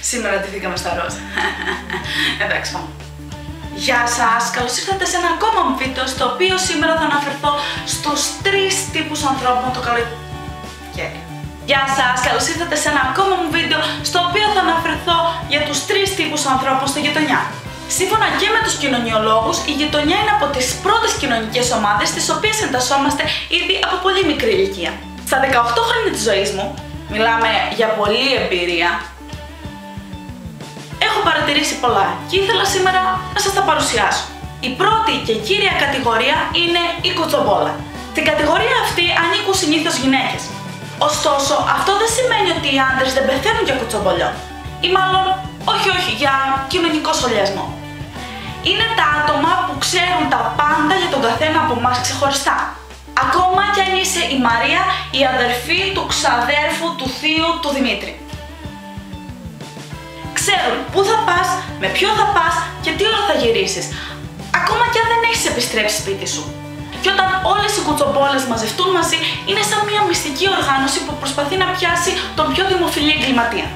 Σήμερα ντυθήκαμε στα ροζ. Εντάξει, πάμε. Γεια σας, καλώς ήρθατε σε ένα ακόμα βίντεο στο οποίο σήμερα θα αναφερθώ στους 3 τύπους ανθρώπων το καλοκαίρι. Γεια σας, καλώς ήρθατε σε ένα ακόμα βίντεο στο οποίο θα αναφερθώ για τους 3 τύπους ανθρώπων στη γειτονιά. Σύμφωνα και με τους κοινωνιολόγους, η γειτονιά είναι από τις πρώτες κοινωνικές ομάδες στις οποίες εντασσόμαστε ήδη από πολύ μικρή ηλικία. Στα 18 χρόνια της ζωής μου, μιλάμε για πολλή εμπειρία, έχω παρατηρήσει πολλά και ήθελα σήμερα να σας τα παρουσιάσω. Η πρώτη και κύρια κατηγορία είναι η κουτσομπόλα. Στην κατηγορία αυτή ανήκουν συνήθως γυναίκες. Ωστόσο, αυτό δεν σημαίνει ότι οι άντρες δεν πεθαίνουν για κουτσομπολιό. Ή μάλλον, όχι, για κοινωνικό σχολιασμό. Είναι τα άτομα που ξέρουν τα πάντα για τον καθένα από εμάς ξεχωριστά. Ακόμα κι αν είσαι η Μαρία, η αδερφή του ξαδέρφου του θείου του Δημήτρη. Ξέρουν πού θα πας, με ποιον θα πας και τι ώρα θα γυρίσεις. Ακόμα κι αν δεν έχεις επιστρέψει σπίτι σου. Και όταν όλες οι κουτσομπόλες μαζευτούν μαζί, είναι σαν μια μυστική οργάνωση που προσπαθεί να πιάσει τον πιο δημοφιλή εγκληματία.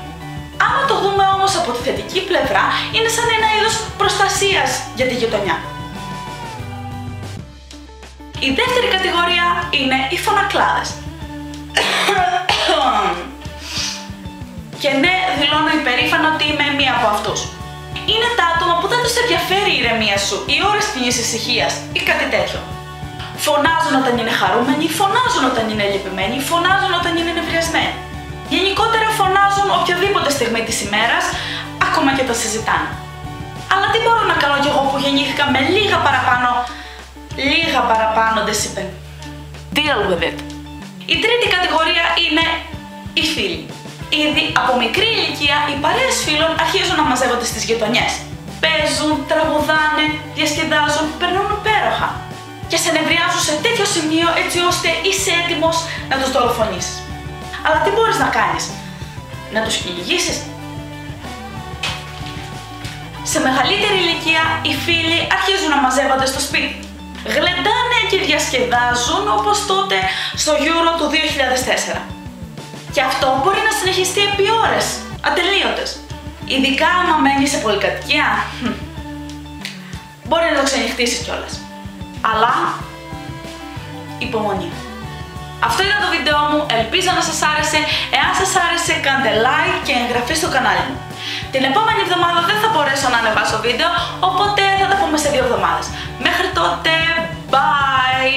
Άμα το δούμε όμως από τη θετική πλευρά, είναι σαν ένα είδος προστασίας για τη γειτονιά. Η δεύτερη κατηγορία είναι οι φωνακλάδες. Και ναι, δηλώνω υπερήφανα ότι είμαι μία από αυτούς. Είναι τα άτομα που δεν τους ενδιαφέρει η ηρεμία σου, οι ώρες ποινής ησυχίας ή κάτι τέτοιο. Φωνάζουν όταν είναι χαρούμενοι, φωνάζουν όταν είναι λυπημένοι, φωνάζουν όταν είναι νευριασμένοι. Γενικότερα φωνάζουν οποιαδήποτε στιγμή της ημέρας, ακόμα και όταν συζητάνε. Αλλά τι μπορώ να κάνω κι εγώ που γεννήθηκα με λίγα παραπάνω δεσιπέν. Deal with it. Η τρίτη κατηγορία είναι οι φίλοι. Ήδη από μικρή ηλικία οι παρέες φίλων αρχίζουν να μαζεύονται στις γειτονιές. Παίζουν, τραγουδάνε, διασκεδάζουν, περνούν υπέροχα. Και σε νευριάζουν σε τέτοιο σημείο έτσι ώστε είσαι έτοιμος να τους δολοφονήσεις. Αλλά τι μπορείς να κάνεις? Να τους κυνηγήσεις? Σε μεγαλύτερη ηλικία οι φίλοι αρχίζουν να μαζεύονται στο σπίτι. Γλεντάνε και διασκεδάζουν όπως τότε στο Euro του 2004. Και αυτό μπορεί να συνεχιστεί επί ώρες, ατελείωτες. Ειδικά άμα μένεις σε πολυκατοικία, μπορεί να το ξενυχτήσεις κιόλας. Αλλά, υπομονή. Αυτό ήταν το βίντεο μου, ελπίζω να σας άρεσε. Εάν σας άρεσε, κάντε like και εγγραφή στο κανάλι μου. Την επόμενη εβδομάδα δεν θα μπορέσω να ανεβάσω βίντεο, οπότε θα τα πούμε σε 2 εβδομάδες. Μέχρι τότε, bye!